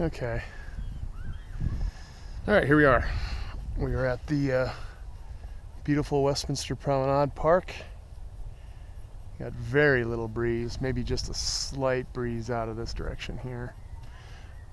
Okay. All right, here we are. We are at the beautiful Westminster Promenade Park. Got very little breeze, maybe just a slight breeze out of this direction here.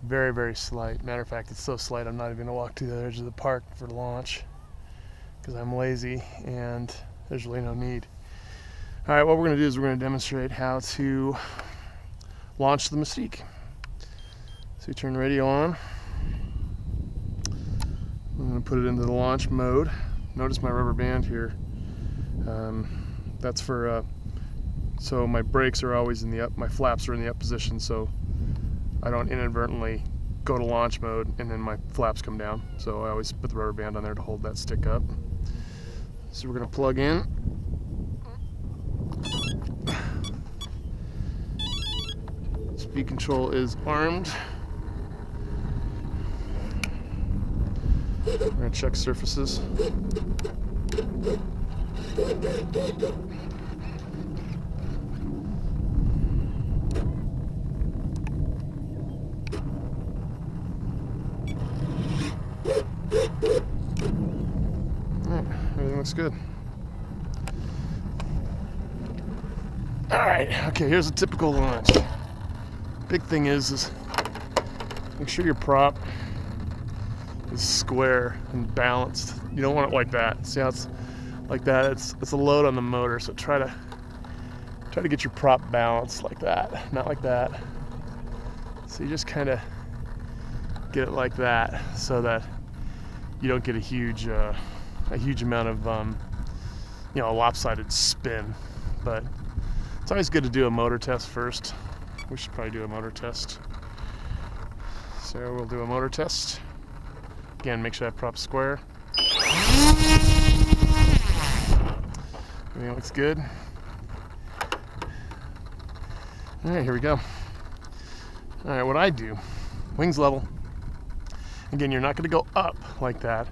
Very, very slight. Matter of fact, it's so slight I'm not even gonna walk to the edge of the park for launch because I'm lazy and there's really no need. All right, what we're gonna do is we're gonna demonstrate how to launch the Mystique. So you turn the radio on. I'm going to put it into the launch mode. Notice my rubber band here. That's for, so my brakes are always in the up, my flaps are in the up position, so I don't inadvertently go to launch mode and then my flaps come down. So I always put the rubber band on there to hold that stick up. So we're going to plug in. Speed control is armed. We're going to check surfaces. Alright, everything looks good. Alright, okay, here's a typical launch. Big thing is make sure your prop is square and balanced. You don't want it like that. See how it's like that? It's a load on the motor, so try to get your prop balanced like that, not like that. So you just kind of get it like that, so that you don't get a huge amount of a lopsided spin. But it's always good to do a motor test first. We should probably do a motor test. So we'll do a motor test. Again, make sure that prop's square. Everything looks good. All right, here we go. All right, what I do, wings level. Again, you're not gonna go up like that.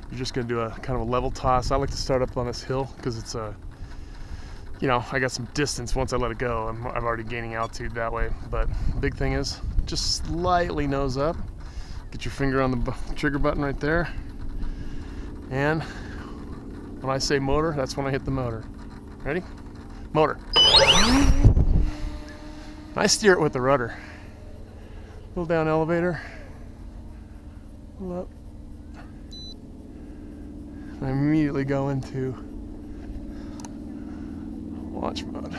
You're just gonna do a kind of a level toss. I like to start up on this hill because it's a, I got some distance once I let it go. I'm already gaining altitude that way. But the big thing is just slightly nose up. Get your finger on the trigger button right there. And when I say motor, that's when I hit the motor. Ready? Motor. I steer it with the rudder. Pull down elevator. Pull up. And I immediately go into launch mode.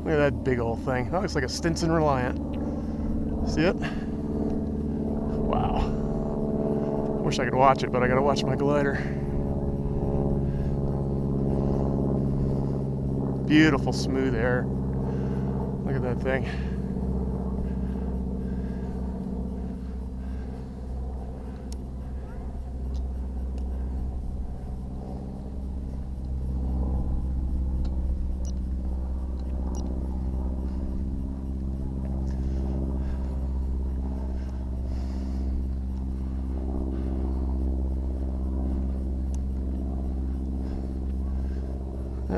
Look at that big old thing. That looks like a Stinson Reliant. See it? Wow. Wish I could watch it, but I gotta watch my glider. Beautiful smooth air. Look at that thing.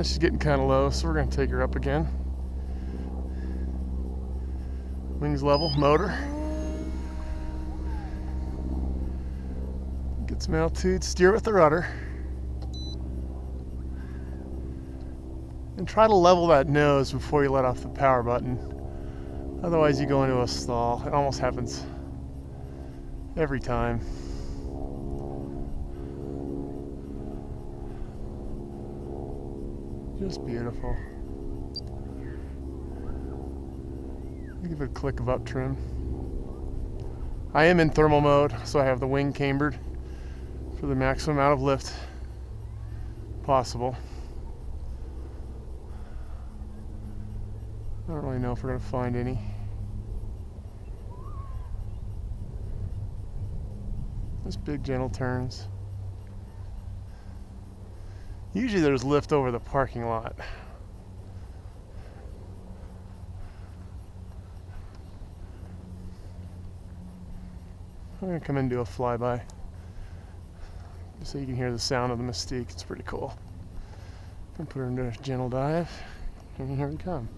She's getting kind of low, so we're going to take her up again. Wings level, motor. Get some altitude, steer with the rudder. And try to level that nose before you let off the power button. Otherwise you go into a stall. It almost happens every time. Just beautiful. Give it a click of up trim. I am in thermal mode, so I have the wing cambered for the maximum amount of lift possible. I don't really know if we're going to find any. Just big gentle turns. Usually there's lift over the parking lot. I'm going to come in and do a flyby so you can hear the sound of the Mystique. It's pretty cool. I'm going to put her into a gentle dive, and here we come.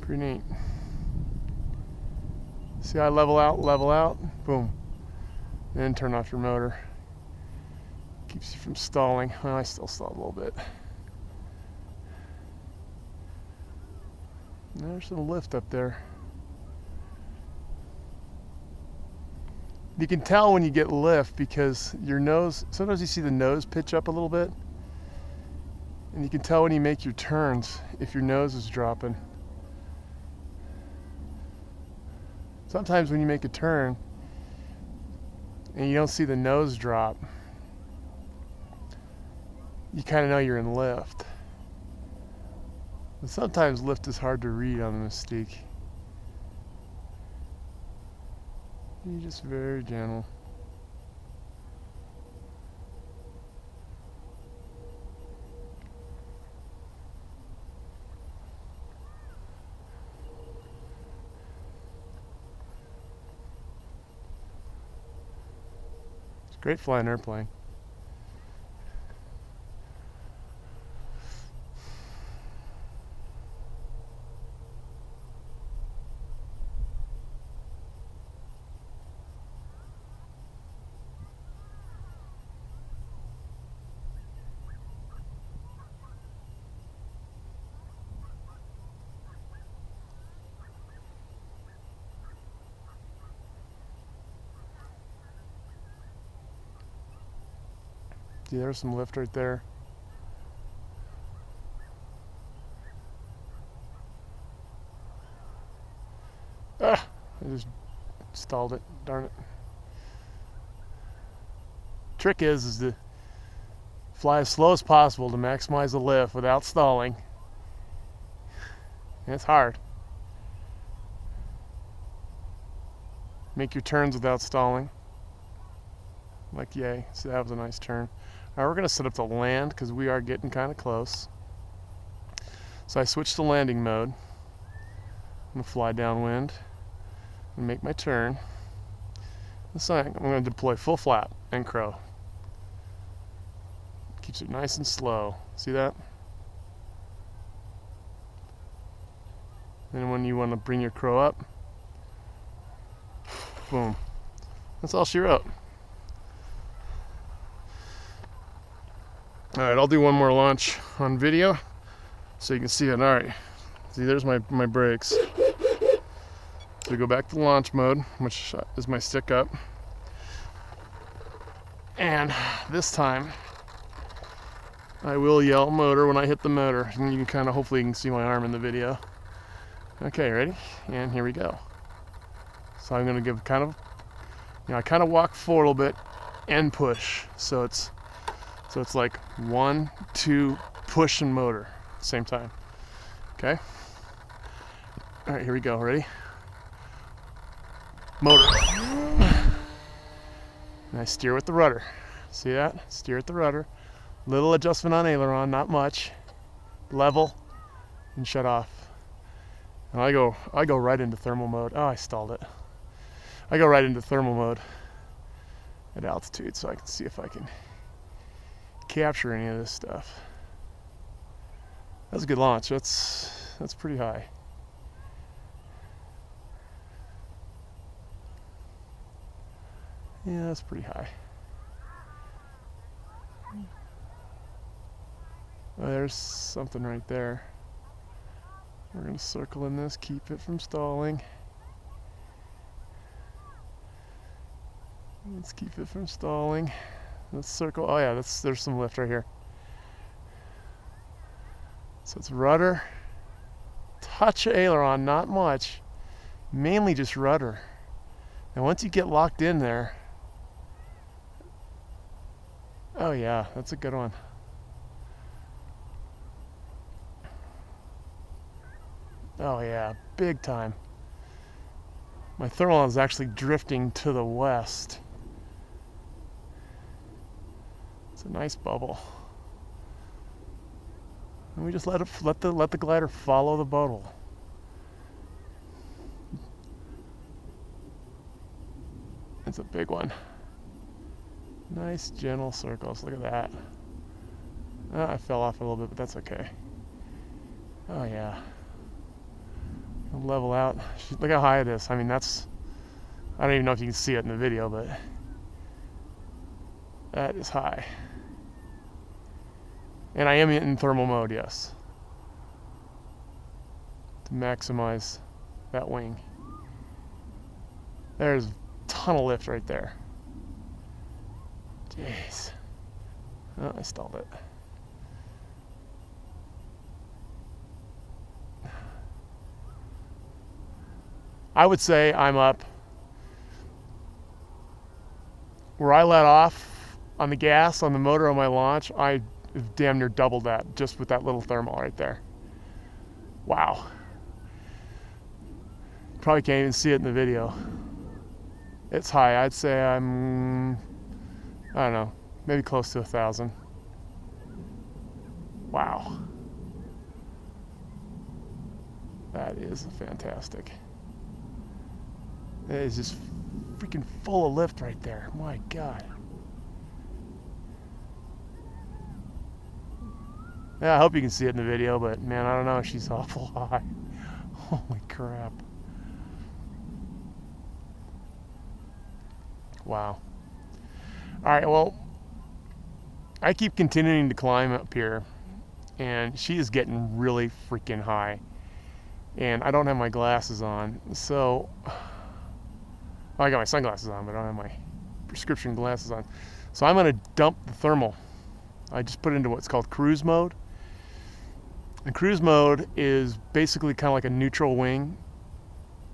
Pretty neat. See how I level out, boom. Then turn off your motor. Keeps you from stalling. Well, I still stall a little bit. There's some lift up there. You can tell when you get lift because your nose, sometimes you see the nose pitch up a little bit. And you can tell when you make your turns if your nose is dropping. Sometimes when you make a turn and you don't see the nose drop, you kind of know you're in lift. But sometimes lift is hard to read on the Mystique. You're just very gentle. It's great flying airplane. See, there's some lift right there. Ah! I just stalled it. Darn it. Trick is to fly as slow as possible to maximize the lift without stalling. And it's hard. Make your turns without stalling. Like yay. So that was a nice turn. Alright, we're going to set up to land because we are getting kind of close. So I switched to landing mode. I'm going to fly downwind and make my turn. So I'm going to deploy full flap and crow. Keeps it nice and slow. See that? And when you want to bring your crow up, boom. That's all she wrote. Alright, I'll do one more launch on video so you can see it. Alright, see there's my brakes. So we go back to launch mode, which is my stick up. And this time, I will yell motor when I hit the motor. And you can kind of, hopefully you can see my arm in the video. Okay, ready? And here we go. So I'm going to give kind of, I kind of walk forward a little bit and push. So it's like 1, 2, push and motor at the same time. Okay? All right, here we go. Ready? Motor. And I steer with the rudder. See that? Steer with the rudder. Little adjustment on aileron, not much. Level and shut off. And I go right into thermal mode. Oh, I stalled it. I go right into thermal mode at altitude so I can see if I can capture any of this stuff. That was a good launch. That's pretty high. Yeah, that's pretty high. Oh, there's something right there. We're going to circle in this, keep it from stalling. Let's keep it from stalling. Let's circle. Oh yeah, there's some lift right here. So it's rudder, touch of aileron, not much. Mainly just rudder. And once you get locked in there, oh yeah, that's a good one. Oh yeah, big time. My thermal is actually drifting to the west. It's a nice bubble. And we just let the glider follow the bottle. It's a big one. Nice gentle circles. Look at that. Oh, I fell off a little bit, but that's okay. Oh yeah. I'll level out. Look how high it is. I mean, that's, I don't even know if you can see it in the video, but that is high. And I am in thermal mode, yes, to maximize that wing. There's a ton of lift right there. Jeez. Oh, I stalled it. I would say I'm up where I let off on the gas on the motor on my launch. I damn near doubled that just with that little thermal right there. Wow. Probably can't even see it in the video. It's high. I'd say I'm, I don't know, maybe close to 1,000. Wow. That is fantastic. It is just freaking full of lift right there. My God. Yeah, I hope you can see it in the video, but man, I don't know. She's awful high. Holy crap. Wow. All right, well, I keep continuing to climb up here, and she is getting really freaking high. And I don't have my glasses on, so I got my sunglasses on, but I don't have my prescription glasses on. So I'm going to dump the thermal. I just put it into what's called cruise mode. And cruise mode is basically kind of like a neutral wing.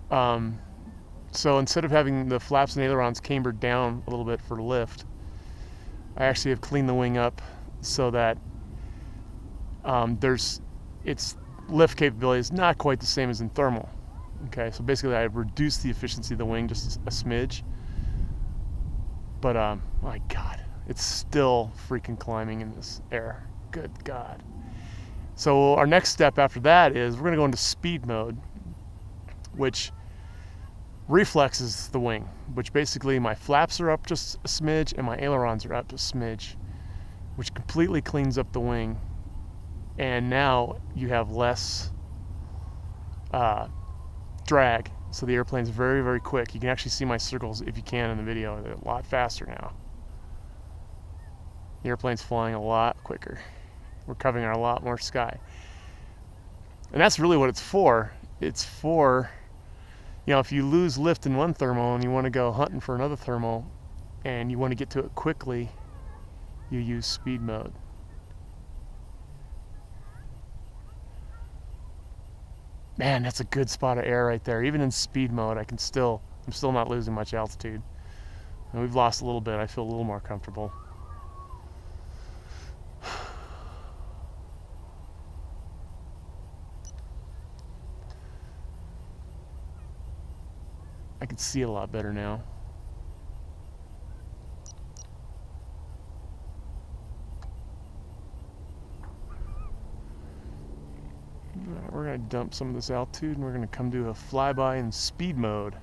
So instead of having the flaps and ailerons cambered down a little bit for lift, I actually have cleaned the wing up so that its lift capability is not quite the same as in thermal. Okay, so basically I've reduced the efficiency of the wing just a smidge. But my God, it's still freaking climbing in this air. Good God. So our next step after that is we're gonna go into speed mode, which reflexes the wing, which basically my flaps are up just a smidge and my ailerons are up a smidge, which completely cleans up the wing. And now you have less drag, so the airplane's very, very quick. You can actually see my circles, if you can, in the video. They're a lot faster now. The airplane's flying a lot quicker. We're covering a lot more sky. And that's really what it's for. It's for, you know, if you lose lift in one thermal and you want to go hunting for another thermal and you want to get to it quickly, you use speed mode. Man, that's a good spot of air right there. Even in speed mode, I'm still not losing much altitude. And we've lost a little bit. I feel a little more comfortable. I can see it a lot better now. Alright, we're going to dump some of this altitude and we're going to come to a flyby in speed mode.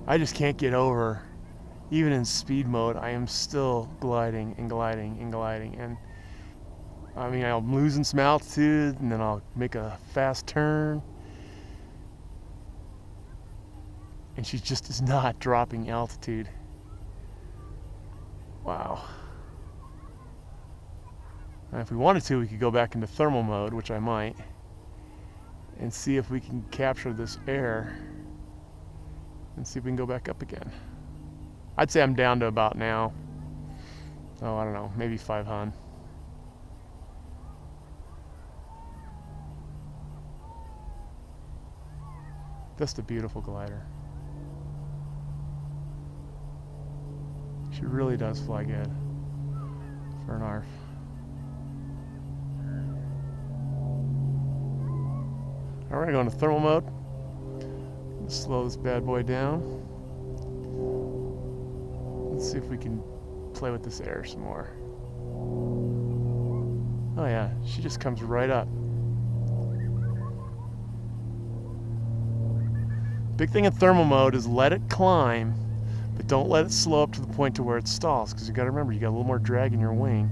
I just can't get over, even in speed mode, I am still gliding and gliding and gliding. And I mean, I'm losing some altitude and then I'll make a fast turn. And she just is not dropping altitude. Wow. Now, if we wanted to, we could go back into thermal mode, which I might, and see if we can capture this air and see if we can go back up again. I'd say I'm down to about now, oh, I don't know, maybe 500. Just a beautiful glider. She really does fly good for an ARF. All right, we're going to thermal mode. Slow this bad boy down. Let's see if we can play with this air some more. Oh yeah, she just comes right up. Big thing in thermal mode is let it climb, but don't let it slow up to the point to where it stalls, because you got to remember, you got a little more drag in your wing.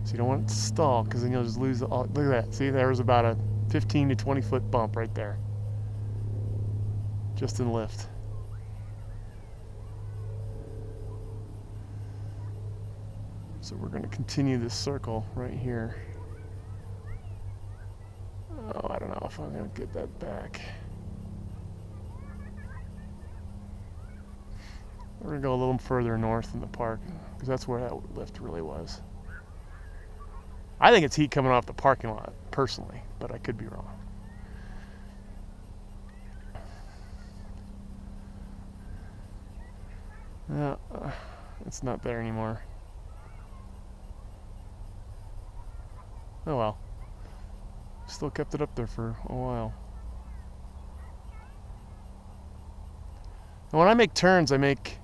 So you don't want it to stall, because then you'll just lose all. Look at that. See, there was about a 15 to 20 foot bump right there. Just in lift. So we're going to continue this circle right here. Oh, I don't know if I'm going to get that back. We're going to go a little further north in the park, because that's where that lift really was. I think it's heat coming off the parking lot, personally, but I could be wrong. No, it's not there anymore. Oh well. Still kept it up there for a while. And when I make turns, I make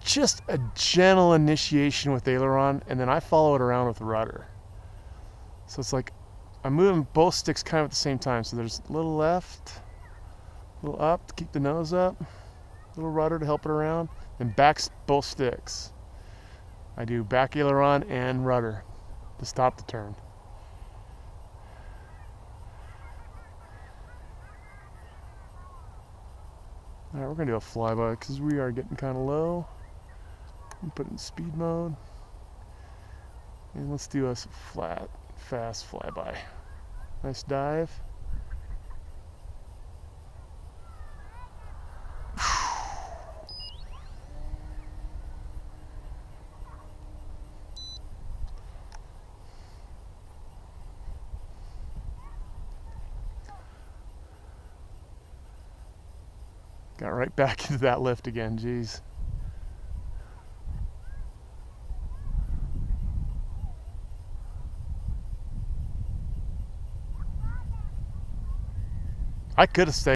just a gentle initiation with aileron, and then I follow it around with rudder. So it's like I'm moving both sticks kind of at the same time. So there's a little left, a little up to keep the nose up, a little rudder to help it around, and back both sticks. I do back aileron and rudder to stop the turn. Alright, we're going to do a flyby because we are getting kind of low. Put it in speed mode. And let's do a flat, fast flyby. Nice dive. Got right back into that lift again, geez. I could have stayed.